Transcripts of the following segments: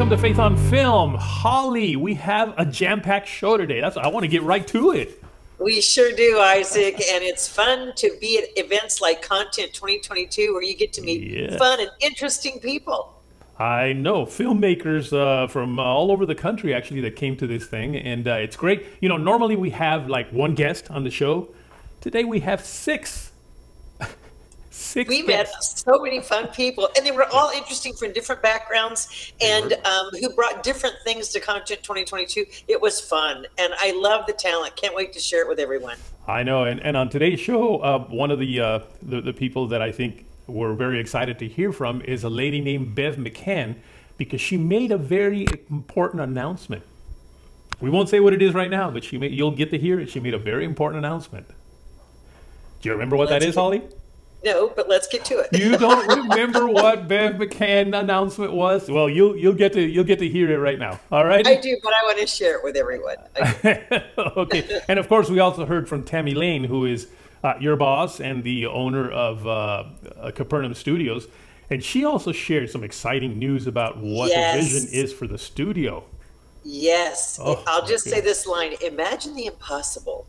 welcome to Faith on Film. Holly, we have a jam-packed show today. I want to get right to it. We sure do, Isaac, and it's fun to be at events like Content 2022 where you get to meet fun and interesting people. I know, filmmakers from all over the country, actually, that came to this thing, and it's great. You know, normally we have like one guest on the show. Today we have six. We met so many fun people, and they were all interesting from different backgrounds and who brought different things to Content 2022. It was fun, and I love the talent. Can't wait to share it with everyone. I know, and on today's show, one of the people that I think we're very excited to hear from is a lady named Bev McCann, because she made a very important announcement. We won't say what it is right now, but you'll get to hear it. She made a very important announcement. Do you remember what that is, Holly? No, but let's get to it. You don't remember what Bev McCann announcement was? Well, you'll get to hear it right now. All right. I do, but I want to share it with everyone. Okay. And of course, we also heard from Tammy Lane, who is your boss and the owner of Capernaum Studios, and she also shared some exciting news about what the vision is for the studio. Yes. I'll just say this line: imagine the impossible.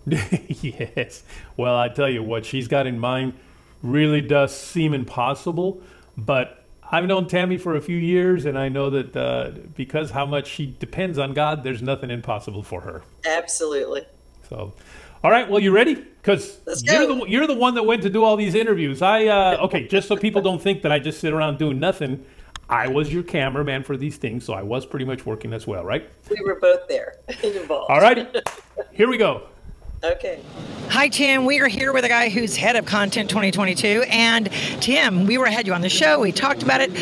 Yes. Well, I tell you what she's got in mind really does seem impossible, but I've known Tammy for a few years, and I know that because how much she depends on God, there's nothing impossible for her. Absolutely. So, all right, well, you ready? Because you're the one that went to do all these interviews. Okay, just so people don't think that I just sit around doing nothing, I was your cameraman for these things, so I was pretty much working as well, right? We were both there and involved. All right, here we go. Okay. Hi, Tim. We are here with a guy who's head of Content 2022. And Tim, we had you on the show. We talked about it.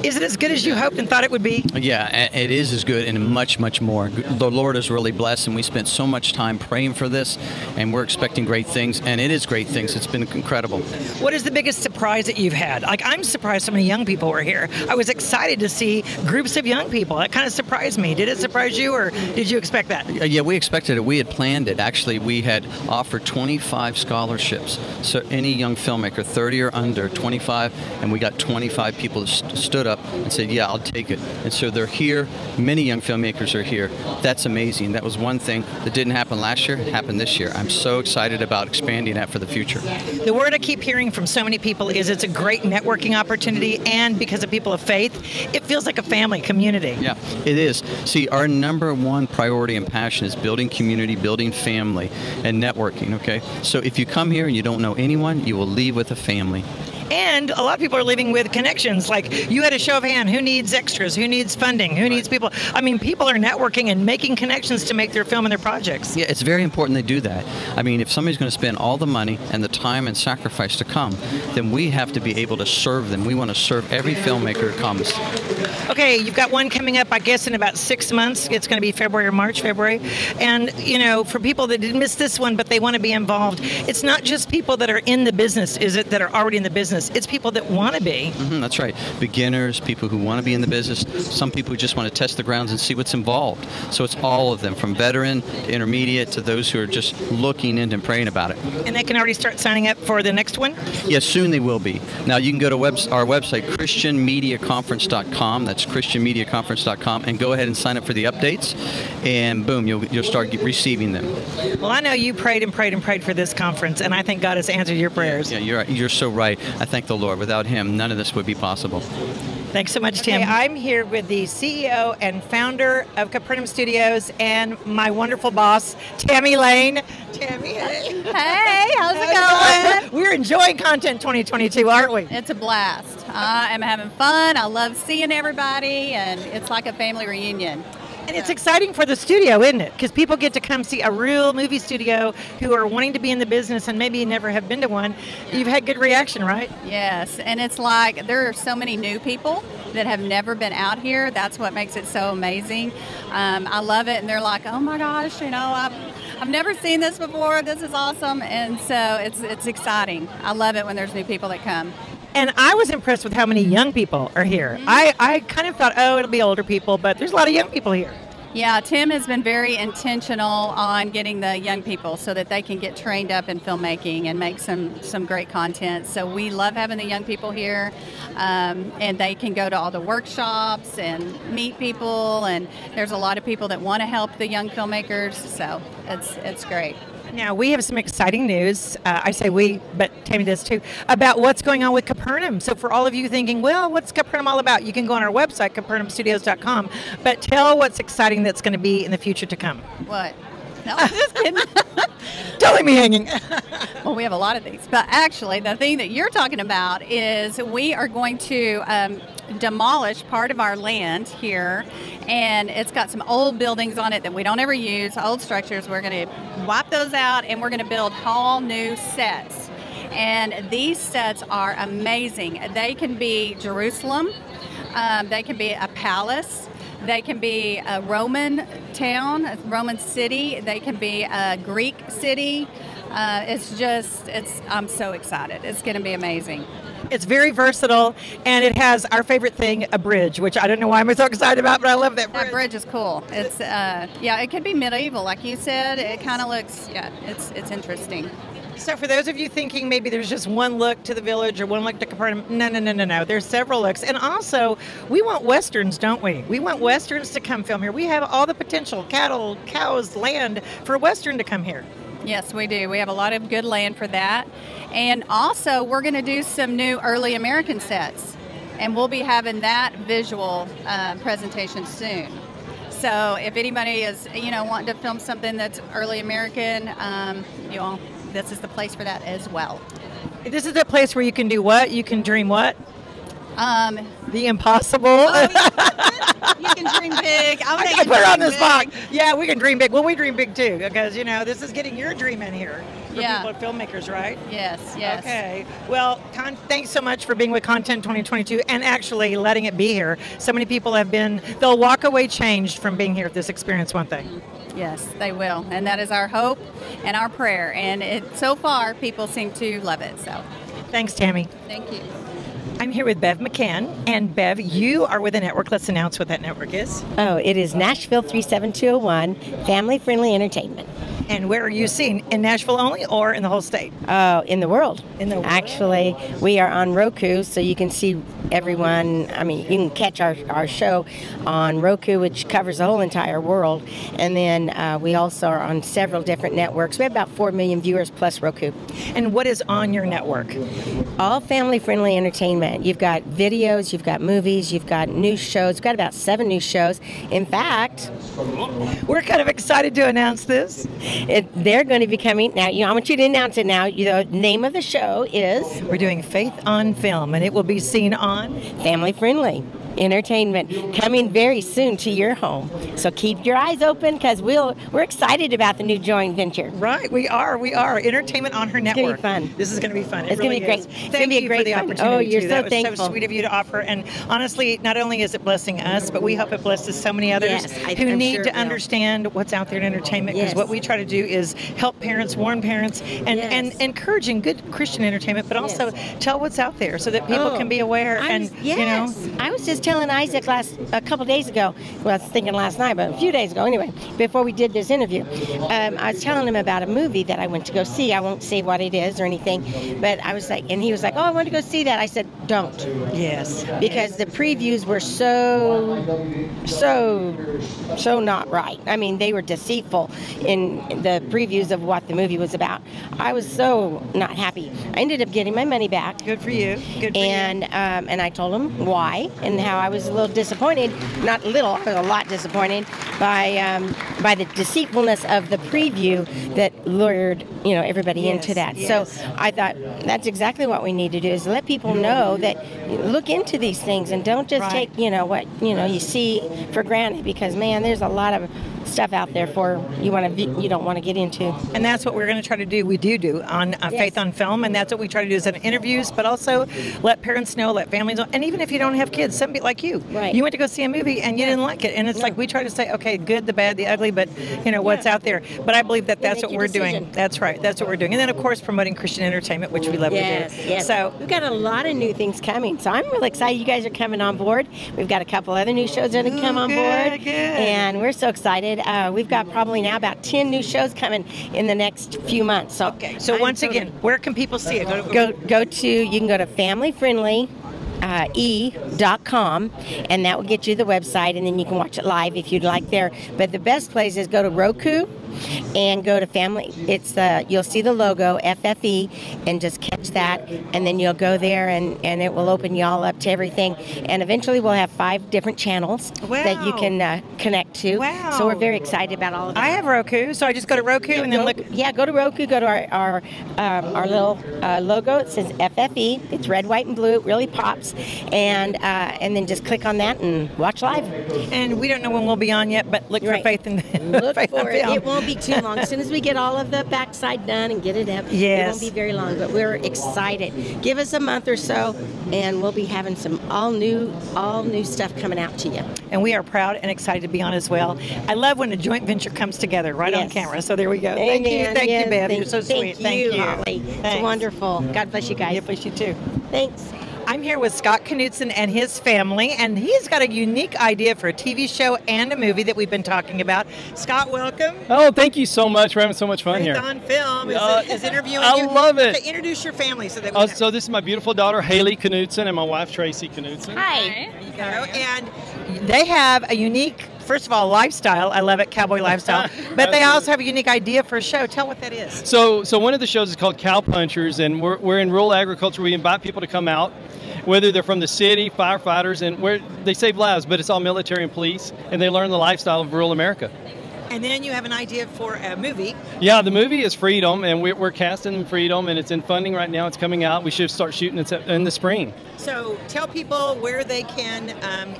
Is it as good as you hoped and thought it would be? Yeah, it is as good and much, much more. The Lord is really blessed, and we spent so much time praying for this, and we're expecting great things, and it is great things. It's been incredible. What is the biggest surprise that you've had? Like, I'm surprised so many young people were here. I was excited to see groups of young people. That kind of surprised me. Did it surprise you, or did you expect that? Yeah, we expected it. We had planned it. Actually, we had offered 25 scholarships. So any young filmmaker, 30 or under, 25, and we got 25 people that stood up and said, yeah, I'll take it. And so they're here. Many young filmmakers are here. That's amazing. That was one thing that didn't happen last year, happened this year. I'm so excited about expanding that for the future. The word I keep hearing from so many people is it's a great networking opportunity, and because of people of faith, it feels like a family community. Yeah, it is. See, our #1 priority and passion is building community, building family, and networking, okay? So if you come here and you don't know anyone, you will leave with a family. And a lot of people are leaving with connections. Like, you had a show of hand. Who needs extras? Who needs funding? Who needs people? I mean, people are networking and making connections to make their film and their projects. Yeah, it's very important they do that. I mean, if somebody's going to spend all the money and the time and sacrifice to come, then we have to be able to serve them. We want to serve every filmmaker who comes. Okay, you've got one coming up, I guess, in about 6 months. It's going to be February or March, February. And, you know, for people that didn't miss this one, but they want to be involved, it's not just people that are in the business, is it, that are already in the business. It's people that want to be. That's right. Beginners, people who want to be in the business, some people who just want to test the grounds and see what's involved. So it's all of them, from veteran to intermediate to those who are just looking in and praying about it. And they can already start signing up for the next one? Yes, soon they will be. Now you can go to our website, christianmediaconference.com. That's christianmediaconference.com, and go ahead and sign up for the updates, and boom, you'll start receiving them. Well, I know you prayed and prayed and prayed for this conference, and I think God has answered your prayers. Yeah, you're so right. I thank the Lord. Without Him, none of this would be possible. Thanks so much, Tim. Okay, I'm here with the CEO and founder of Capernaum Studios and my wonderful boss, Tammy Lane. Tammy, hey. Hey, how's it going? We're enjoying Content 2022, aren't we? It's a blast. I am having fun. I love seeing everybody, and it's like a family reunion. And it's exciting for the studio, isn't it? Because people get to come see a real movie studio who are wanting to be in the business and maybe never have been to one. You've had good reaction, right? Yes, and it's like there are so many new people that have never been out here. That's what makes it so amazing. I love it, and they're like, oh my gosh, you know, I've never seen this before. This is awesome, and so it's exciting. I love it when there's new people that come. And I was impressed with how many young people are here. I kind of thought, oh, it'll be older people, but there's a lot of young people here. Yeah, Tim has been very intentional on getting the young people so that they can get trained up in filmmaking and make some great content. So we love having the young people here, and they can go to all the workshops and meet people, and there's a lot of people that want to help the young filmmakers, so it's great. Now, we have some exciting news. I say we, but Tammy does too, about what's going on with Capernaum. So for all of you thinking, well, what's Capernaum all about? You can go on our website, capernaumstudios.com, but tell what's exciting that's going to be in the future to come. What? No, just kidding. Don't leave me hanging. Well, we have a lot of these. But actually, the thing that you're talking about is we are going to demolish part of our land here, and it's got some old buildings on it that we don't ever use, old structures. We're going to wipe those out, and we're going to build all new sets. And these sets are amazing. They can be Jerusalem. They can be a palace. They can be a Roman town, a Roman city. They can be a Greek city. I'm so excited. It's going to be amazing. It's very versatile, and it has our favorite thing, a bridge, which I don't know why I'm so excited about, but I love that bridge. That bridge is cool. It's, it could be medieval, like you said. It kind of looks, it's interesting. So for those of you thinking maybe there's just one look to the village or one look to Capernaum, no. There's several looks. And also, we want Westerns, don't we? We want Westerns to come film here. We have all the potential, cattle, cows, land for a Western to come here. Yes, we do. We have a lot of good land for that. And also, we're going to do some new early American sets. And we'll be having that visual presentation soon. So if anybody is, wanting to film something that's early American, this is the place for that as well. This is the place where you can do what? You can dream what? The impossible. You can dream big. I put her on the spot. Yeah, we can dream big. Well, we dream big too, because this is getting your dream in here for people, filmmakers, right? Yes. Okay. Well, thanks so much for being with Content 2022 and actually letting it be here. So many people they'll walk away changed from being here at this experience, won't they? Yes, they will. And that is our hope and our prayer. And so far, people seem to love it. So, thanks, Tammy. Thank you. I'm here with Bev McCann. And Bev, you are with a network. Let's announce what that network is. Oh, it is Nashville 37201, Family Friendly Entertainment. And where are you seen? In Nashville only or in the whole state? Oh, in the world. In the world. Actually, we are on Roku, so you can see everyone. I mean, you can catch our show on Roku, which covers the whole entire world. And then we also are on several different networks. We have about 4 million viewers plus Roku. And what is on your network? All family-friendly entertainment. You've got videos, you've got movies, you've got news shows. We've got about 7 news shows. In fact, we're kind of excited to announce this. They're going to be coming. Now, I want you to announce it now. The name of the show is... We're doing Faith on Film, and it will be seen on... Family Friendly Entertainment, coming very soon to your home. So keep your eyes open, because we're excited about the new joint venture. Right, we are. Entertainment on her network. It's going to be fun. This is going to be fun. It's going to be great. It's going to be a great opportunity. Oh, you're too. so that thankful. Was so sweet of you to offer. And honestly, not only is it blessing us, but we hope it blesses so many others who need to understand what's out there in entertainment. Because what we try to do is help parents, warn parents, and encouraging good Christian entertainment, but also tell what's out there so that people can be aware. I was just telling Isaac a couple days ago, well, I was thinking last night, but a few days ago anyway, before we did this interview, I was telling him about a movie that I went to go see. I won't say what it is or anything, but I was like, and he was like, oh, I want to go see that. I said, don't. Yes. Because the previews were so not right. I mean, they were deceitful in the previews of what the movie was about. I was so not happy. I ended up getting my money back. Good for you. And I told him why and how I was a little disappointed. Not a little, I was a lot disappointed by the deceitfulness of the preview that lured everybody into that. So I thought that's exactly what we need to do, is let people know that look into these things and don't just take what you see for granted, because man, there's a lot of stuff out there you don't want to get into. And that's what we're going to try to do. We do on Faith on Film, and that's what we try to do is in interviews, but also let parents know, let families know, and even if you don't have kids, somebody like you, you went to go see a movie and you didn't like it, and it's like we try to say, okay, good, the bad, the ugly, but what's out there. But I believe that that's make what your we're decision. doing. That's right. That's what we're doing. And then, of course, promoting Christian entertainment, which we love to do. Yes. So we've got a lot of new things coming. So I'm really excited you guys are coming on board. We've got a couple other new shows that have come on board. Good. And we're so excited. We've got probably now about 10 new shows coming in the next few months. So, so once again, where can people see it? You can go to familyfriendly.com, and that will get you the website, and then you can watch it live if you'd like there. But the best place is go to Roku and go to family. You'll see the logo FFE, and just catch that, and then you'll go there, and it will open you all up to everything. And eventually we'll have 5 different channels that you can connect to. Wow. So we're very excited about all of that. I have Roku, so I just go to Roku and then look. Yeah, go to Roku. Go to our little logo. It says FFE. It's red, white, and blue. It really pops, and then just click on that and watch live. And we don't know when we'll be on yet, but look for Faith in Look Faith for in it. Film. It won't be too long. As soon as we get all of the backside done and get it up, Yes. it won't be very long. But we're excited. Give us a month or so, and we'll be having some all new stuff coming out to you. And we are proud and excited to be on as well. I love when a joint venture comes together right on camera. So there we go. Thank you, Bev. You're so sweet. Thank you, Holly. It's wonderful. God bless you guys. Yeah, bless you too. Thanks. I'm here with Scott Knutson and his family, and he's got a unique idea for a TV show and a movie that we've been talking about. Scott, welcome. Oh, thank you so much. We're having so much fun here. On Film is interviewing I you. love it. Okay, introduce your family so that we know. So this is my beautiful daughter, Haley Knutson, and my wife, Tracy Knutson. Hi. There you go. And they have a unique, first of all, lifestyle. I love it, cowboy lifestyle. But they also have a unique idea for a show. Tell what that is. So one of the shows is called Cow Punchers, and we're in rural agriculture. We invite people to come out, whether they're from the city, firefighters, and they save lives, but it's all military and police, and they learn the lifestyle of rural America. And then you have an idea for a movie. Yeah, the movie is Freedom, and we're casting Freedom, and it's in funding right now. It's coming out. We should start shooting in the spring. So tell people where they can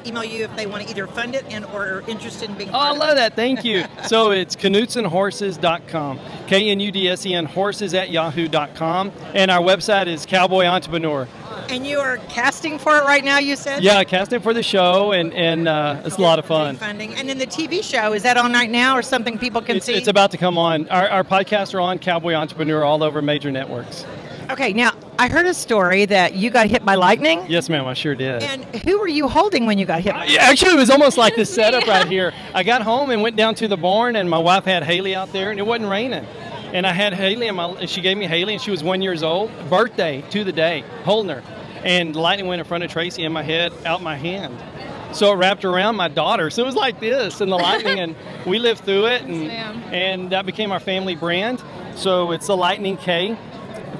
email you if they want to either fund it or are interested in being part I of love that. Thank you. So it's KnutsonHorses.com. KNUDSEN horses@yahoo.com. And our website is Cowboy Entrepreneur. And you are casting for it right now, you said? Yeah, casting for the show, and it's a lot of fun. Funding. And then the TV show, is that on right now or something people can see? It's about to come on. Our podcasts are on Cowboy Entrepreneur all over major networks. Okay, now, I heard a story that you got hit by lightning. Yes, ma'am, I sure did. And who were you holding when you got hit? Actually, it was almost like this setup right here. I got home and went down to the barn, and my wife had Haley out there, and it wasn't raining. And I had Haley, and she gave me Haley, and she was 1 year old, birthday to the day, holding her. And the lightning went in front of Tracy in my head, out my hand. So it wrapped around my daughter. So it was like this, and the lightning, and we lived through it, and that became our family brand. So it's the Lightning K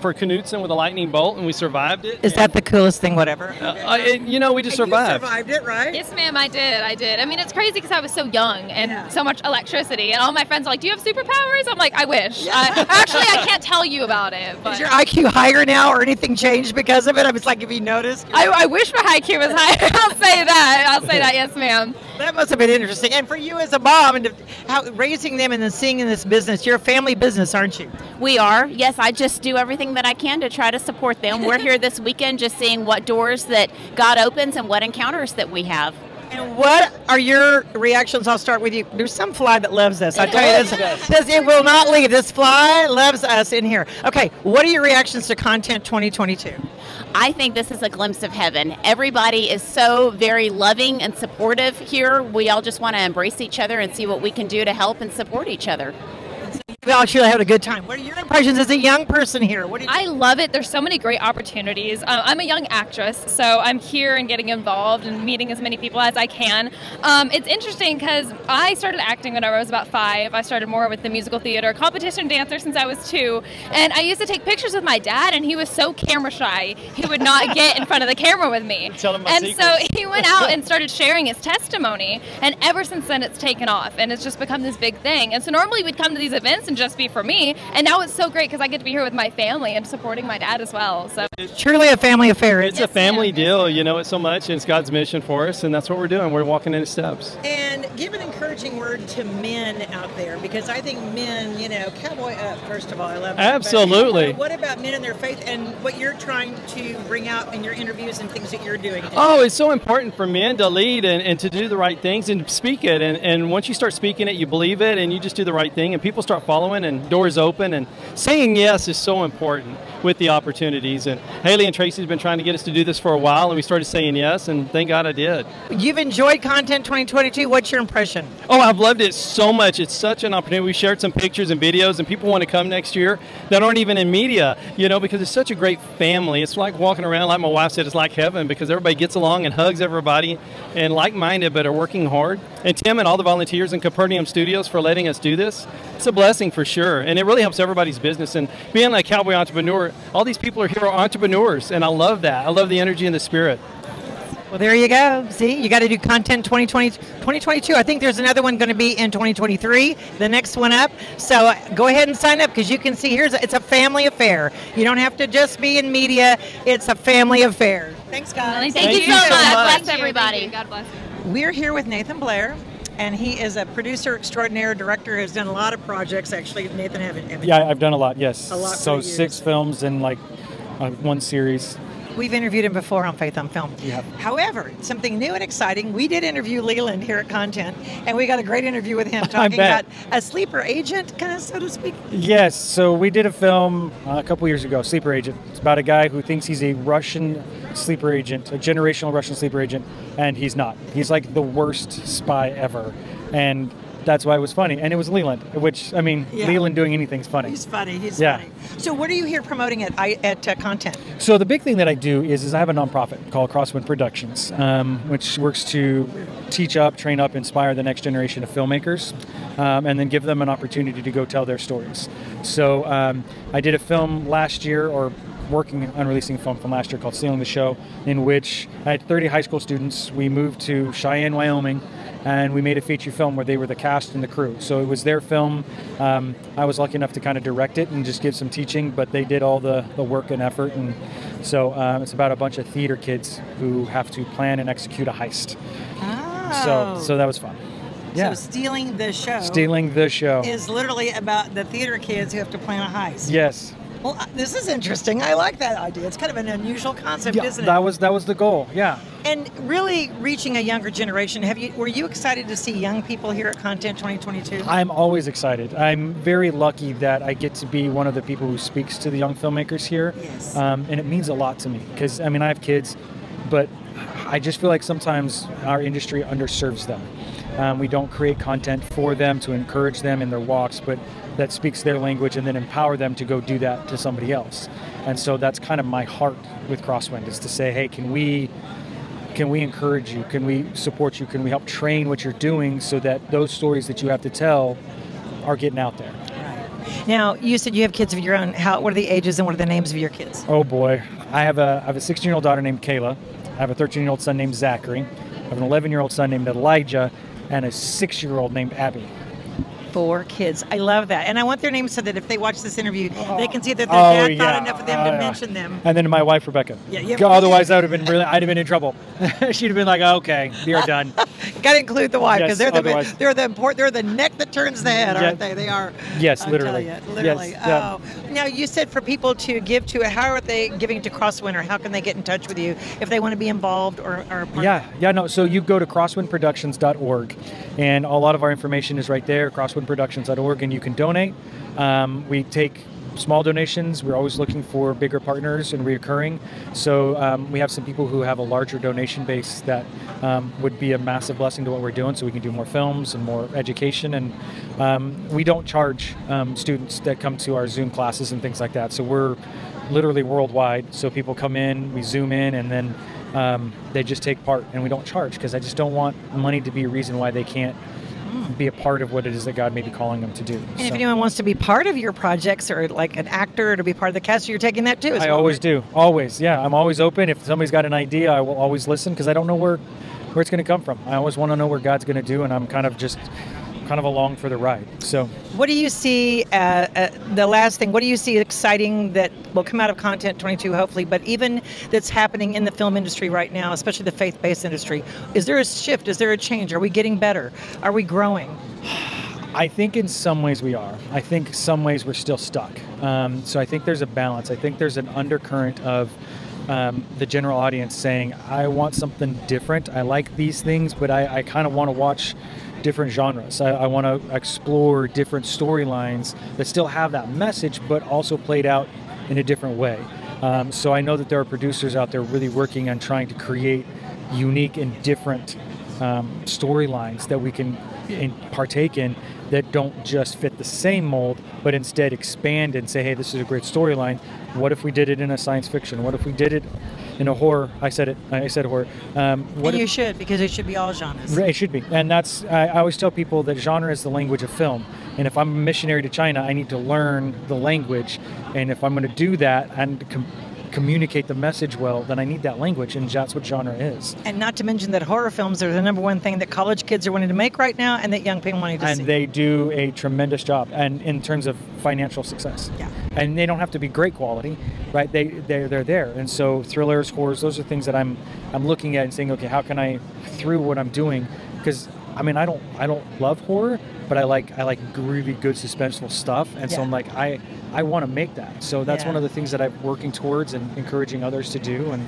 for Knutson with a lightning bolt, and we survived it. Is that the coolest thing, whatever? We just survived. You survived it, right? Yes, ma'am, I did. I mean, it's crazy because I was so young and so much electricity, and all my friends are like, do you have superpowers? I'm like, I wish. Actually, I can't tell you about it. But is your IQ higher now or anything changed because of it? I was like, have you noticed? I wish my IQ was higher. I'll say that. Yes, ma'am. That must have been interesting. And for you as a mom, and raising them and then seeing in this business, you're a family business, aren't you? We are. Yes, I just do everything that I can to try to support them. We're here this weekend just seeing what doors that God opens and what encounters that we have. And what are your reactions? I'll start with you. There's some fly that loves us. I tell you, it will not leave. This fly loves us in here. Okay, what are your reactions to Content 2022? I think this is a glimpse of heaven. Everybody is so very loving and supportive here. We all just want to embrace each other and see what we can do to help and support each other. We all actually had a good time. What are your impressions as a young person here? What do you think? I love it. There's so many great opportunities. I'm a young actress, so I'm here and getting involved and meeting as many people as I can. It's interesting because I started acting when I was about 5. I started more with the musical theater, competition dancer since I was 2. And I used to take pictures with my dad, and he was so camera shy, he would not get in front of the camera with me. Tell him my and secrets. so he went out and started sharing his testimony, and ever since then it's taken off, and it's just become this big thing. And so normally we'd come to these events and wouldn't just be for me. And now it's so great because I get to be here with my family and supporting my dad as well. So It's truly a family affair. It's a family deal. You know it so much. It's God's mission for us, and that's what we're doing. We're walking in His steps. And give an encouraging word to men out there, because I think men, you know, cowboy up, first of all. I love that. Absolutely. But what about men and their faith and what you're trying to bring out in your interviews and things that you're doing? Oh, it's so important for men to lead and to do the right things and speak it. And once you start speaking it, you believe it, and you just do the right thing, and people start following, and doors open. And saying yes is so important with the opportunities. And Haley and Tracy's been trying to get us to do this for a while, and we started saying yes, and thank God I did. You've enjoyed Content 2022. What's your impression? Oh, I've loved it so much. It's such an opportunity. We shared some pictures and videos, and people want to come next year that aren't even in media, you know, because it's such a great family. It's like walking around, like my wife said, it's like heaven, because everybody gets along and hugs everybody and like-minded but are working hard. And Tim and all the volunteers in Capernaum Studios for letting us do this. It's a blessing for sure, and it really helps everybody's business. And being a cowboy entrepreneur, all these people are hero entrepreneurs, and I love that. I love the energy and the spirit. Well, there you go. See, you got to do Content 2022. I think there's another one going to be in 2023, the next one up. So go ahead and sign up, because you can see it's a family affair. You don't have to just be in media. It's a family affair. Thanks, guys. Thank you so much. God bless everybody. God bless you. We're here with Nathan Blair, and he is a producer extraordinaire, director, has done a lot of projects. Actually, Nathan, haven't Yeah, I've done a lot, yes. A lot so for years. 6 films and like one series. We've interviewed him before on Faith on Film. Yeah. However, something new and exciting, we did interview Leland here at Content, and we got a great interview with him I talking bet. about a sleeper agent, kind of, so to speak. Yes, so we did a film a couple years ago, Sleeper Agent. It's about a guy who thinks he's a Russian sleeper agent, a generational Russian sleeper agent, and he's not. He's like the worst spy ever. And that's why it was funny. And it was Leland, which, I mean, Yeah. Leland doing anything's funny. He's funny. He's Yeah. funny. So what are you here promoting at Content? So the big thing that I do is I have a nonprofit called Crosswind Productions, which works to teach up, train up, inspire the next generation of filmmakers, and then give them an opportunity to go tell their stories. So I did a film last year, or working on releasing a film from last year called Stealing the Show, in which I had 30 high school students. We moved to Cheyenne, Wyoming, and we made a feature film where they were the cast and the crew. So it was their film. I was lucky enough to kind of direct it and just give some teaching, but they did all the work and effort. And so it's about a bunch of theater kids who have to plan and execute a heist. Oh. So that was fun. Yeah. So Stealing the Show. Stealing the Show. Is literally about the theater kids who have to plan a heist. Yes. Well, this is interesting. I like that idea. It's kind of an unusual concept, Yeah, isn't it? that was the goal. Yeah. And really reaching a younger generation. Were you excited to see young people here at Content 2022? I'm always excited. I'm very lucky that I get to be one of the people who speaks to the young filmmakers here. Yes. And it means a lot to me because, I mean, I have kids, but I just feel like sometimes our industry underserves them. We don't create content for them to encourage them in their walks, but that speaks their language and then empower them to go do that to somebody else. And so that's kind of my heart with Crosswind, is to say, hey, can we encourage you? Can we support you? Can we help train what you're doing so that those stories that you have to tell are getting out there? Right. Now, you said you have kids of your own. What are the ages and what are the names of your kids? Oh boy. I have a 16-year-old daughter named Kayla. I have a 13-year-old son named Zachary. I have an 11-year-old son named Elijah, and a 6-year-old named Abby. 4 kids. I love that. And I want their names so that if they watch this interview, they can see that their dad thought enough of them to mention them. And then my wife, Rebecca. Yeah. Otherwise, I'd have been in trouble. She'd have been like, okay, you're done. Got to include the wife, because Yes, they're the neck that turns the head, aren't they? They are. Yes, I'll literally. tell you, literally. Yes, yeah. Oh. Now, you said for people to give to it, how are they giving to Crosswind, or how can they get in touch with you if they want to be involved or No. So you go to crosswindproductions.org, and a lot of our information is right there, crosswindproductions.org, and you can donate. We take small donations. We're always looking for bigger partners and reoccurring. So we have some people who have a larger donation base that would be a massive blessing to what we're doing, so we can do more films and more education. And we don't charge students that come to our Zoom classes and things like that. So we're literally worldwide. So people come in, we Zoom in, and then they just take part, and we don't charge, because I just don't want money to be a reason why they can't be a part of what it is that God may be calling them to do. And if anyone wants to be part of your projects, or like an actor, or to be part of the cast, you're taking that too as well. I always do. Always. Yeah. I'm always open. If somebody's got an idea, I will always listen, because I don't know where it's going to come from. I always want to know where God's going to do, and I'm kind of just kind of along for the ride. So, what do you see, the last thing, what do you see exciting that will come out of Content 22, hopefully, but even that's happening in the film industry right now, especially the faith-based industry? Is there a shift? Is there a change? Are we getting better? Are we growing? I think in some ways we are. I think some ways we're still stuck. So I think there's a balance. I think there's an undercurrent of the general audience saying, I want something different. I like these things, but I kind of want to watch different genres. I want to explore different storylines that still have that message, but also played out in a different way. So I know that there are producers out there really working on trying to create unique and different storylines that we can partake in that don't just fit the same mold, but instead expand and say, hey, this is a great storyline. What if we did it in a science fiction? What if we did it in a horror? I said horror. You should, because it should be all genres. It should be. And that's, I always tell people that genre is the language of film. And if I'm a missionary to China, I need to learn the language. And if I'm going to do that and communicate the message well, then I need that language, and that's what genre is. And not to mention that horror films are the number one thing that college kids are wanting to make right now, and that young people wanting to see. And they do a tremendous job, and in terms of financial success. Yeah. And they don't have to be great quality, right? They're there. And so thrillers, horrors, those are things that I'm looking at and saying, okay, how can I, through what I'm doing, because I mean, I don't love horror, but I like really good suspenseful stuff, and so I'm like, I want to make that. So that's one of the things that I'm working towards and encouraging others to do, and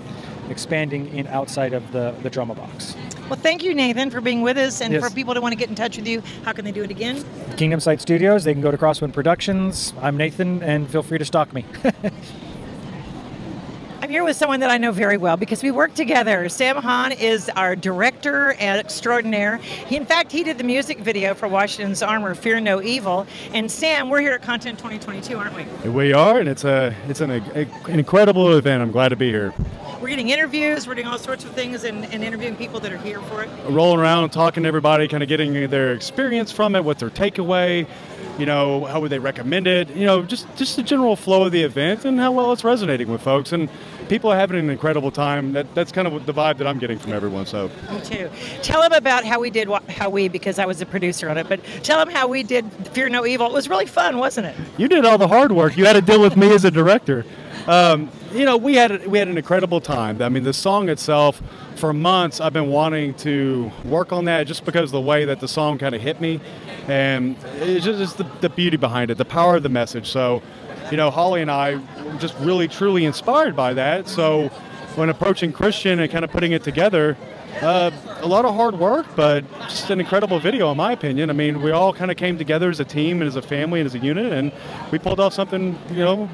expanding in outside of the drama box. Well, thank you, Nathan, for being with us, and for people to want to get in touch with you, how can they do it again? Kingdom Sight Studios. They can go to Crosswind Productions. I'm Nathan, and feel free to stalk me. I'm here with someone that I know very well because we work together. Sam Hahn is our director extraordinaire. In fact, he did the music video for Washington's Armor, Fear No Evil. And Sam, we're here at Content 2022, aren't we? We are, and it's an incredible event. I'm glad to be here. We're getting interviews, we're doing all sorts of things, and interviewing people that are here for it. Rolling around and talking to everybody, kind of getting their experience from it, what's their takeaway, how would they recommend it, just the general flow of the event and how well it's resonating with folks. And people are having an incredible time. That's kind of the vibe that I'm getting from everyone. So me too. Tell them about how we because I was a producer on it, but tell them how we did Fear No Evil. It was really fun, wasn't it? You did all the hard work. You had to deal with me as a director. We had an incredible time. I mean, the song itself, for months, I've been wanting to work on that just because of the way that the song kind of hit me, and it's just the beauty behind it, the power of the message. So, Holly and I were just really, truly inspired by that. So when approaching Christian and kind of putting it together, a lot of hard work, but just an incredible video, in my opinion. I mean, we all kind of came together as a team and as a family and as a unit, and we pulled off something,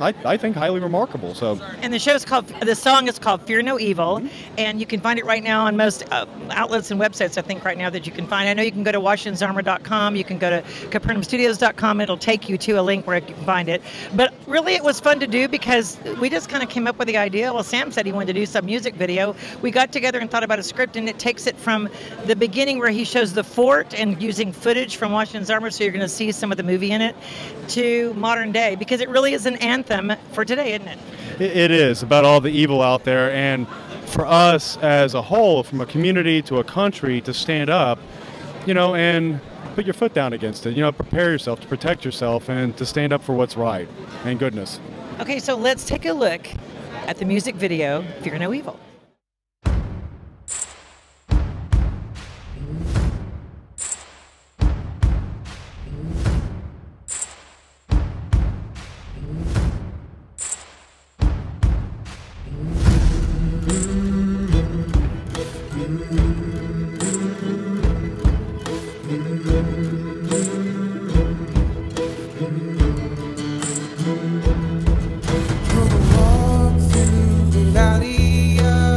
I think highly remarkable. So. And the song is called Fear No Evil, and you can find it right now on most outlets and websites, I think, right now that you can find. I know you can go to Washington'sArmor.com, you can go to CapernaumStudios.com, it'll take you to a link where you can find it. But really, it was fun to do because we just kind of came up with the idea. Well, Sam said he wanted to do some music video. We got together and thought about a script, and it takes it from the beginning where he shows the fort and using footage from Washington's Armor, so you're going to see some of the movie in it, to modern day, because it really is an anthem for today, isn't it? It is, about all the evil out there, and for us as a whole, from a community to a country, to stand up, and put your foot down against it, prepare yourself to protect yourself and to stand up for what's right and goodness. Okay, so let's take a look at the music video, Fear No Evil. Valley of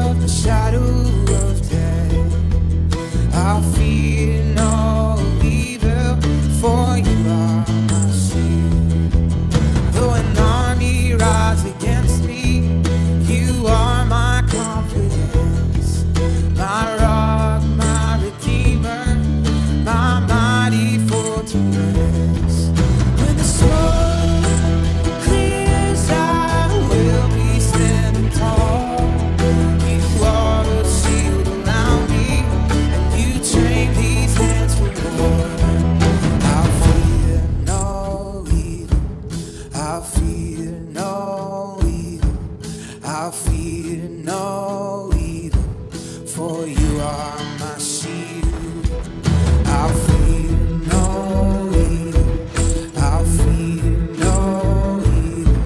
no evil, for you are my shield. I'll fear no evil, I'll fear no evil,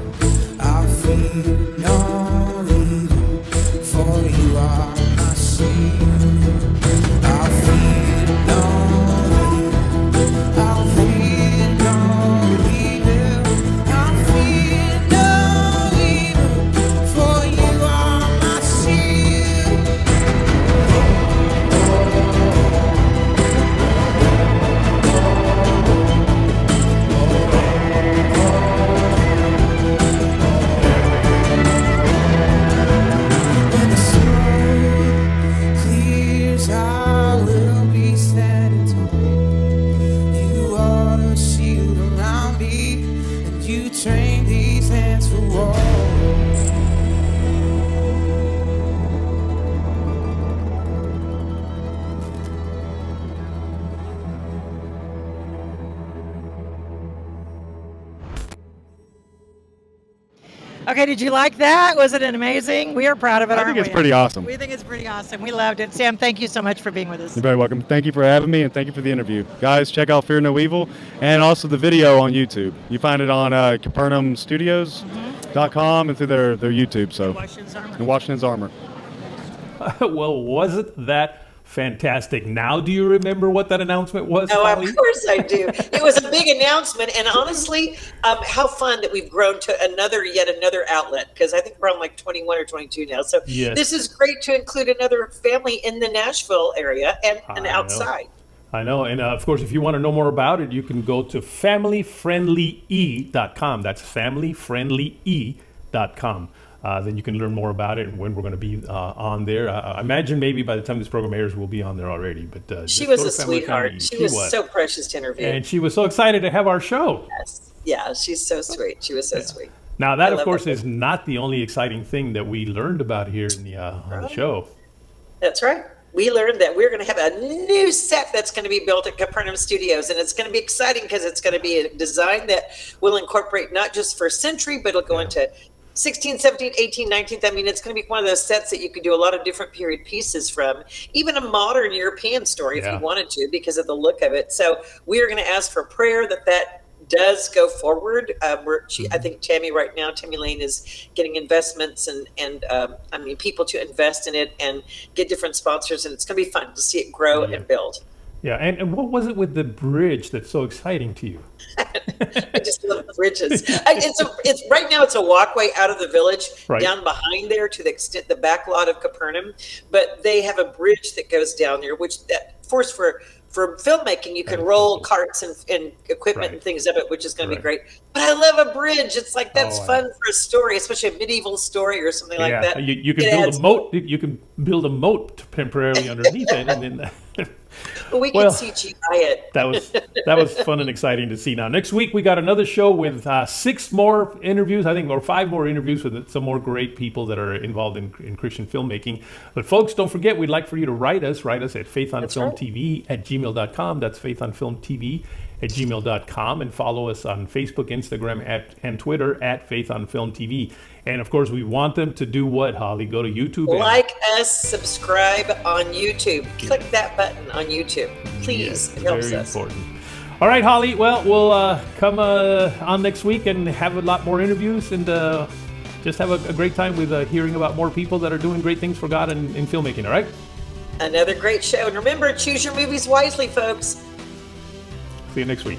I'll fear no evil, for you are my shield. I'll fear no evil, I'll fear no evil, I'll fear no evil, for you are my shield. When the smoke clears, I will be standing tall. You are a shield around me, and you train these hands for war. Okay, did you like that? Was it amazing? We are proud of it, I aren't think it's we? pretty awesome. We think it's pretty awesome. We loved it. Sam, thank you so much for being with us. You're very welcome. Thank you for having me, and thank you for the interview. Guys, check out Fear No Evil, and also the video on YouTube. You find it on CapernaumStudios.com and through their YouTube. So, and Washington's Armor. Well, wasn't that fantastic? Now, do you remember what that announcement was? Oh, Holly? of course I do. It was a big announcement, and honestly, how fun that we've grown to yet another outlet, because I think we're on like 21 or 22 now. So Yes. This is great to include another family in the Nashville area and outside. I know. And of course, if you want to know more about it, you can go to familyfriendlye.com. That's familyfriendlye.com. Then you can learn more about it and when we're going to be on there. I imagine maybe by the time this program airs, we'll be on there already. But She just was go a to Family sweetheart. Friendly. She was so precious to interview. And she was so excited to have our show. Yes. Yeah, she's so sweet. She was so sweet. Now, that, I of love course, that. is not the only exciting thing that we learned about here in the, on the show. That's right. We learned that we're going to have a new set that's going to be built at Capernaum Studios, and it's going to be exciting because it's going to be a design that will incorporate not just first century, but it'll go into 16th, 17th, 18th, 19th. I mean, it's going to be one of those sets that you could do a lot of different period pieces from, even a modern European story if you wanted to, because of the look of it. So we are going to ask for prayer that does go forward. I think Tammy right now, Tammy Lane is getting investments and I mean, people to invest in it and get different sponsors, and it's going to be fun to see it grow and build. Yeah, and what was it with the bridge that's so exciting to you? I just love the bridges. It's right now it's a walkway out of the village down behind there to the extent the back lot of Capernaum, but they have a bridge that goes down there, which that force for filmmaking, you can roll carts and equipment and things of it, which is going to be great. But I love a bridge. It's like that's fun for a story, especially a medieval story or something like that. You can build a moat. You can build a moat temporarily underneath it, and then. Well, we can CGI it. That was fun and exciting to see. Now, next week we got another show with 6 more interviews, I think, or 5 more interviews with some more great people that are involved in Christian filmmaking. But folks, don't forget, we'd like for you to write us at faithonfilmtv@gmail.com. That's faithonfilmtv@gmail.com, and follow us on Facebook, Instagram, and Twitter at faithonfilmtv. And of course, we want them to do what, Holly? Go to YouTube. Like us, subscribe on YouTube. Click that button on YouTube, please. It helps us. Very important. All right, Holly. Well, we'll come on next week and have a lot more interviews and just have a great time with hearing about more people that are doing great things for God in filmmaking. All right. Another great show. And remember, choose your movies wisely, folks. See you next week.